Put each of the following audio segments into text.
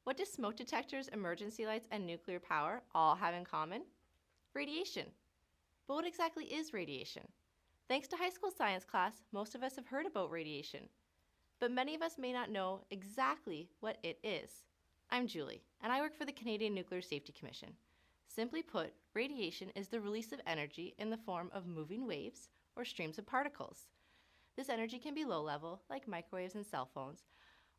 What do smoke detectors, emergency lights, and nuclear power all have in common? Radiation. But what exactly is radiation? Thanks to high school science class, most of us have heard about radiation, but many of us may not know exactly what it is. I'm Julie, and I work for the Canadian Nuclear Safety Commission. Simply put, radiation is the release of energy in the form of moving waves or streams of particles. This energy can be low level, like microwaves and cell phones,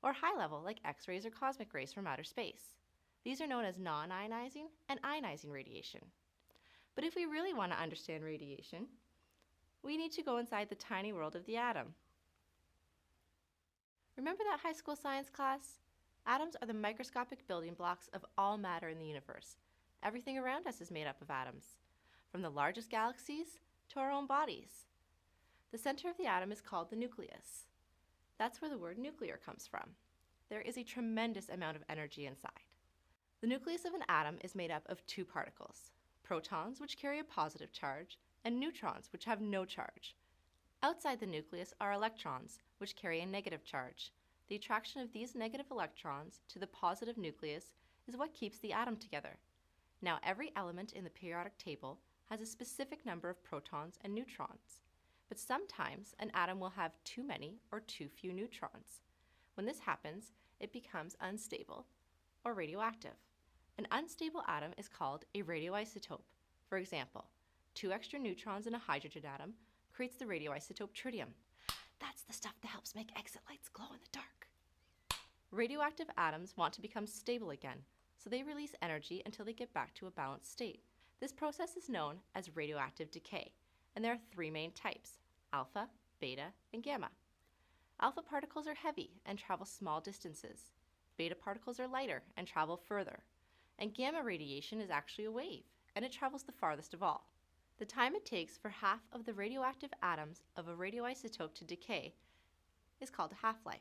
or high level, like X-rays or cosmic rays from outer space. These are known as non-ionizing and ionizing radiation. But if we really want to understand radiation, we need to go inside the tiny world of the atom. Remember that high school science class? Atoms are the microscopic building blocks of all matter in the universe. Everything around us is made up of atoms, from the largest galaxies to our own bodies. The center of the atom is called the nucleus. That's where the word nuclear comes from. There is a tremendous amount of energy inside. The nucleus of an atom is made up of two particles, protons, which carry a positive charge, and neutrons, which have no charge. Outside the nucleus are electrons, which carry a negative charge. The attraction of these negative electrons to the positive nucleus is what keeps the atom together. Now, every element in the periodic table has a specific number of protons and neutrons. But sometimes an atom will have too many or too few neutrons. When this happens, it becomes unstable or radioactive. An unstable atom is called a radioisotope. For example, 2 extra neutrons in a hydrogen atom creates the radioisotope tritium. That's the stuff that helps make exit lights glow in the dark. Radioactive atoms want to become stable again, so they release energy until they get back to a balanced state. This process is known as radioactive decay. And there are 3 main types: alpha, beta, and gamma. Alpha particles are heavy and travel small distances. Beta particles are lighter and travel further. And gamma radiation is actually a wave, and it travels the farthest of all. The time it takes for half of the radioactive atoms of a radioisotope to decay is called a half-life.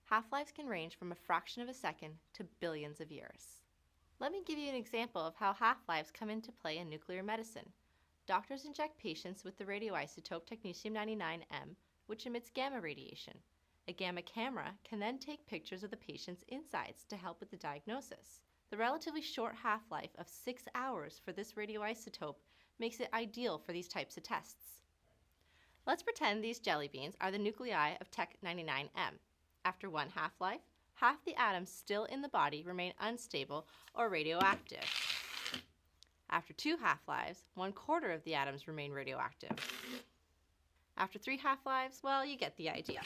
Half-lives can range from a fraction of a second to billions of years. Let me give you an example of how half-lives come into play in nuclear medicine. Doctors inject patients with the radioisotope technetium-99m, which emits gamma radiation. A gamma camera can then take pictures of the patient's insides to help with the diagnosis. The relatively short half-life of 6 hours for this radioisotope makes it ideal for these types of tests. Let's pretend these jelly beans are the nuclei of Tech-99m. After one half-life, half the atoms still in the body remain unstable or radioactive. After 2 half-lives, 1/4 of the atoms remain radioactive. After 3 half-lives, well, you get the idea.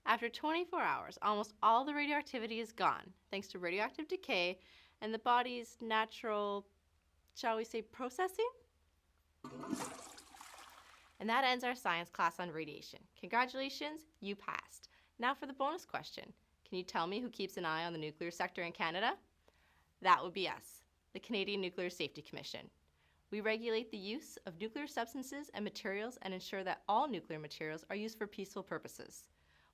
After 24 hours, almost all the radioactivity is gone, thanks to radioactive decay and the body's natural, shall we say, processing? And that ends our science class on radiation. Congratulations, you passed. Now for the bonus question. Can you tell me who keeps an eye on the nuclear sector in Canada? That would be us, the Canadian Nuclear Safety Commission. We regulate the use of nuclear substances and materials and ensure that all nuclear materials are used for peaceful purposes.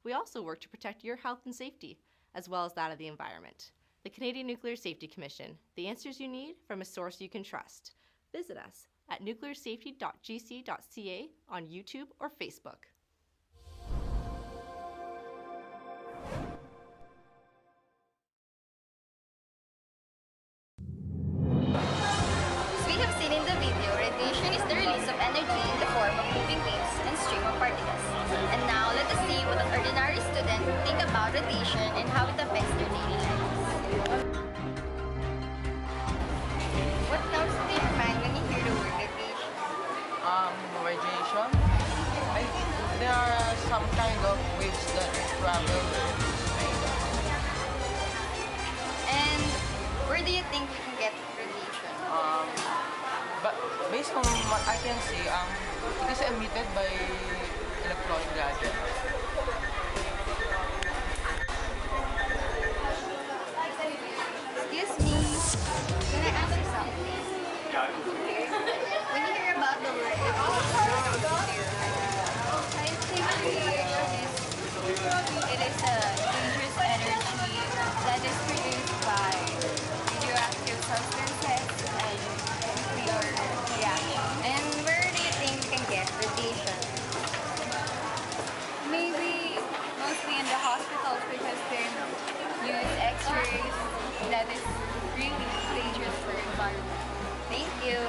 We also work to protect your health and safety, as well as that of the environment. The Canadian Nuclear Safety Commission, the answers you need from a source you can trust. Visit us at nuclearsafety.gc.ca on YouTube or Facebook. As we have seen in the video, radiation is the release of energy in the form of moving waves and stream of particles. And now let us see what an ordinary student think about radiation and how it affects their daily lives. What comes to your mind when you hear the word radiation? Radiation? I think there are some kind of waves that travel through space. And where do you think we can get radiation? But based on what I can see, it is emitted by electronic gadgets. Excuse me, can I ask you something? When you hear about the word radiation, I think radiation it is a dangerous energy that is produced by radioactive substances and nuclear reaction. And where do you think we can get radiation? Maybe mostly in the hospitals because they use X-rays that is really dangerous for the environment. Thank you.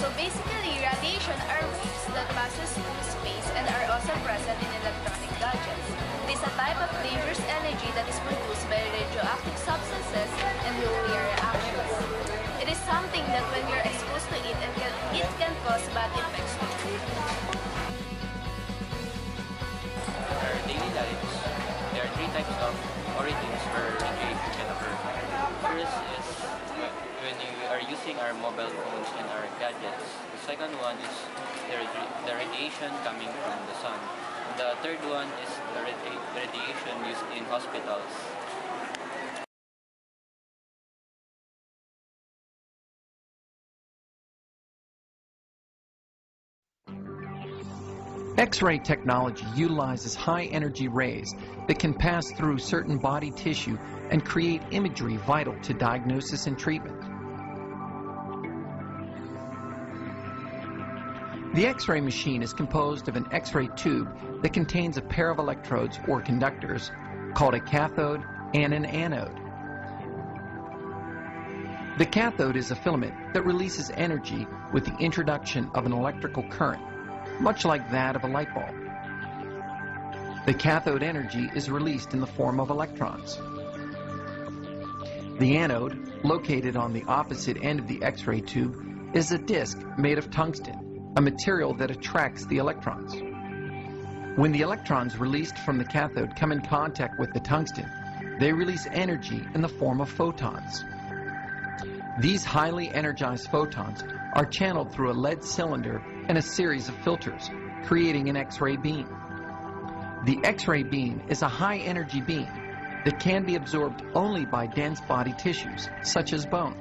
So basically, radiation are waves that passes through space and are also present in electronic gadgets. It is a type of dangerous energy that is produced by radioactive substances and nuclear reactions. It is something that when you're exposed to it, it can cause bad effects to you. In our daily lives, there are 3 types of origins where radiation can occur. First is when you are using our mobile phones and our gadgets. The second one is the radiation coming from the sun. And the third one is the radiation used in hospitals. X-ray technology utilizes high-energy rays that can pass through certain body tissue and create imagery vital to diagnosis and treatment. The X-ray machine is composed of an X-ray tube that contains a pair of electrodes or conductors called a cathode and an anode. The cathode is a filament that releases energy with the introduction of an electrical current, much like that of a light bulb. The cathode energy is released in the form of electrons. The anode, located on the opposite end of the X-ray tube, is a disc made of tungsten, a material that attracts the electrons. When the electrons released from the cathode come in contact with the tungsten, they release energy in the form of photons. These highly energized photons are channeled through a lead cylinder and a series of filters, creating an X-ray beam. The X-ray beam is a high-energy beam that can be absorbed only by dense body tissues, such as bone.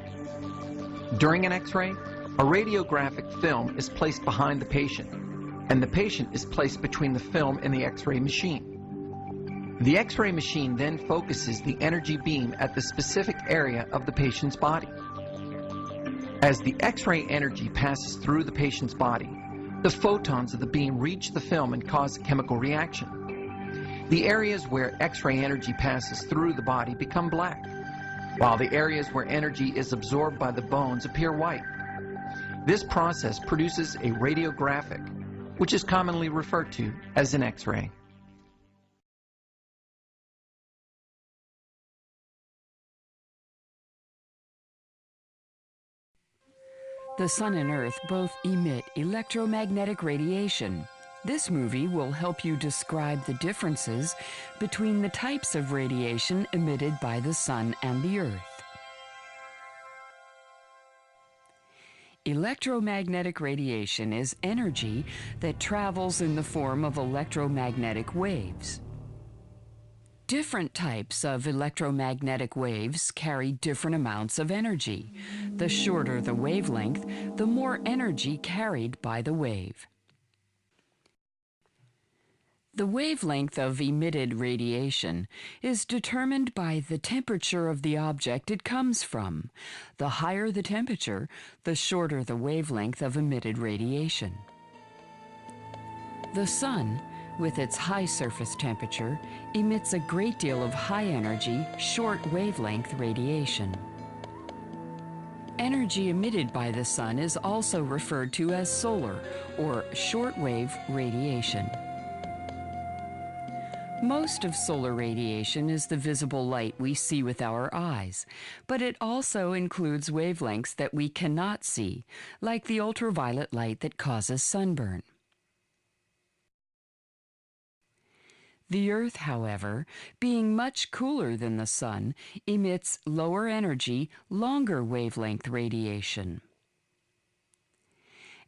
During an X-ray, a radiographic film is placed behind the patient, and the patient is placed between the film and the X-ray machine. The X-ray machine then focuses the energy beam at the specific area of the patient's body. As the X-ray energy passes through the patient's body, the photons of the beam reach the film and cause a chemical reaction. The areas where X-ray energy passes through the body become black, while the areas where energy is absorbed by the bones appear white. This process produces a radiographic, which is commonly referred to as an X-ray. The Sun and Earth both emit electromagnetic radiation. This movie will help you describe the differences between the types of radiation emitted by the Sun and the Earth. Electromagnetic radiation is energy that travels in the form of electromagnetic waves. Different types of electromagnetic waves carry different amounts of energy. The shorter the wavelength, the more energy carried by the wave. The wavelength of emitted radiation is determined by the temperature of the object it comes from. The higher the temperature, the shorter the wavelength of emitted radiation. The Sun, with its high surface temperature, emits a great deal of high-energy, short wavelength radiation. Energy emitted by the Sun is also referred to as solar or shortwave radiation. Most of solar radiation is the visible light we see with our eyes, but it also includes wavelengths that we cannot see, like the ultraviolet light that causes sunburn. The Earth, however, being much cooler than the Sun, emits lower energy, longer wavelength radiation.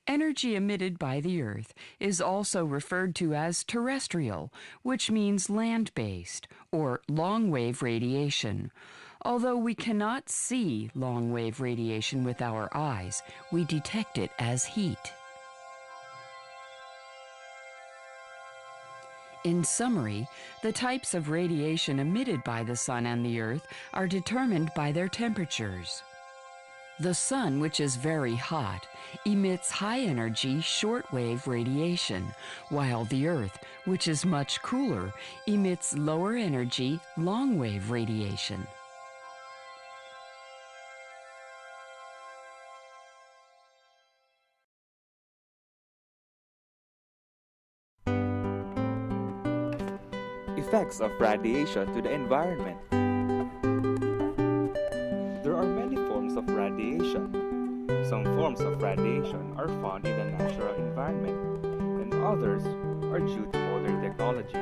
Energy emitted by the Earth is also referred to as terrestrial, which means land-based, or long-wave radiation. Although we cannot see long-wave radiation with our eyes, we detect it as heat. In summary, the types of radiation emitted by the Sun and the Earth are determined by their temperatures. The Sun, which is very hot, emits high-energy, short-wave radiation, while the Earth, which is much cooler, emits lower-energy, long-wave radiation. Effects of radiation to the environment. There are many forms of radiation. Some forms of radiation are found in the natural environment, and others are due to modern technology.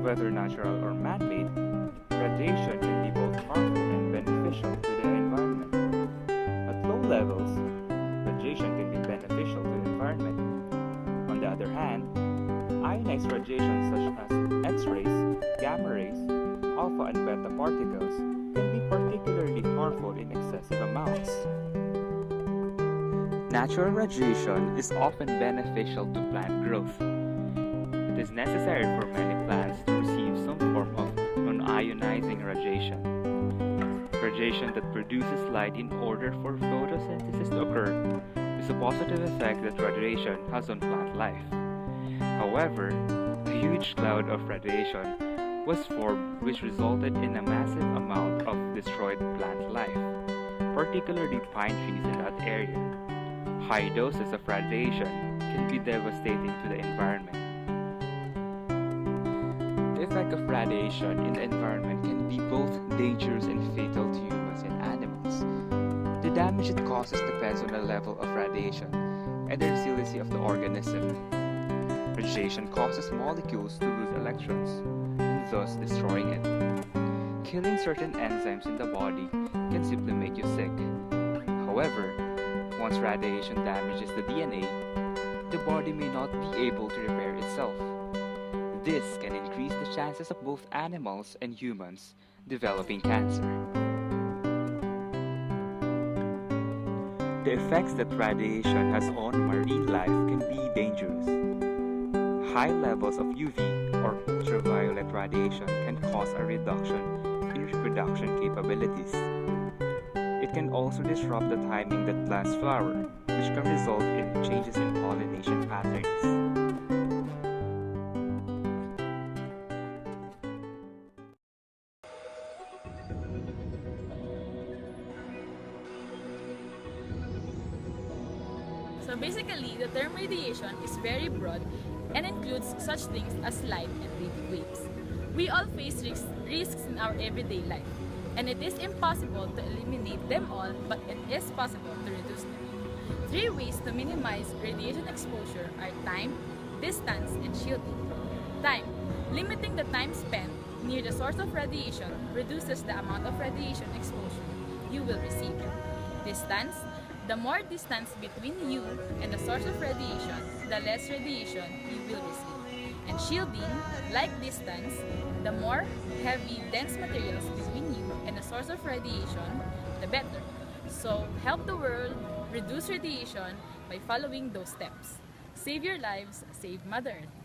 Whether natural or man-made, radiation can be both harmful and beneficial to the environment. At low levels, radiation can be beneficial to the environment. On the other hand, ionized radiation such as X-rays, gamma rays, alpha and beta particles can be particularly harmful in excessive amounts. Natural radiation is often beneficial to plant growth. It is necessary for many plants to receive some form of non-ionizing radiation. Radiation that produces light in order for photosynthesis to occur is a positive effect that radiation has on plant life. However, a huge cloud of radiation was formed which resulted in a massive amount of destroyed plant life, particularly pine trees in that area. High doses of radiation can be devastating to the environment. The effect of radiation in the environment can be both dangerous and fatal to humans and animals. The damage it causes depends on the level of radiation and the resiliency of the organism. Radiation causes molecules to lose electrons, and thus destroying it. Killing certain enzymes in the body can simply make you sick. However, once radiation damages the DNA, the body may not be able to repair itself. This can increase the chances of both animals and humans developing cancer. The effects that radiation has on marine life can be dangerous. High levels of UV or ultraviolet radiation can cause a reduction in reproduction capabilities. It can also disrupt the timing that plants flower, which can result in changes in pollination patterns. So basically, the term radiation is very broad and includes such things as light and radio waves. We all face risks in our everyday life, and it is impossible to eliminate them all, but it is possible to reduce them. 3 ways to minimize radiation exposure are time, distance, and shielding. Time. Limiting the time spent near the source of radiation reduces the amount of radiation exposure you will receive. Distance. The more distance between you and the source of radiation, the less radiation you will receive. And shielding, like distance, the more heavy, dense materials between you and the source of radiation, the better. So, help the world reduce radiation by following those steps. Save your lives, save Mother Earth.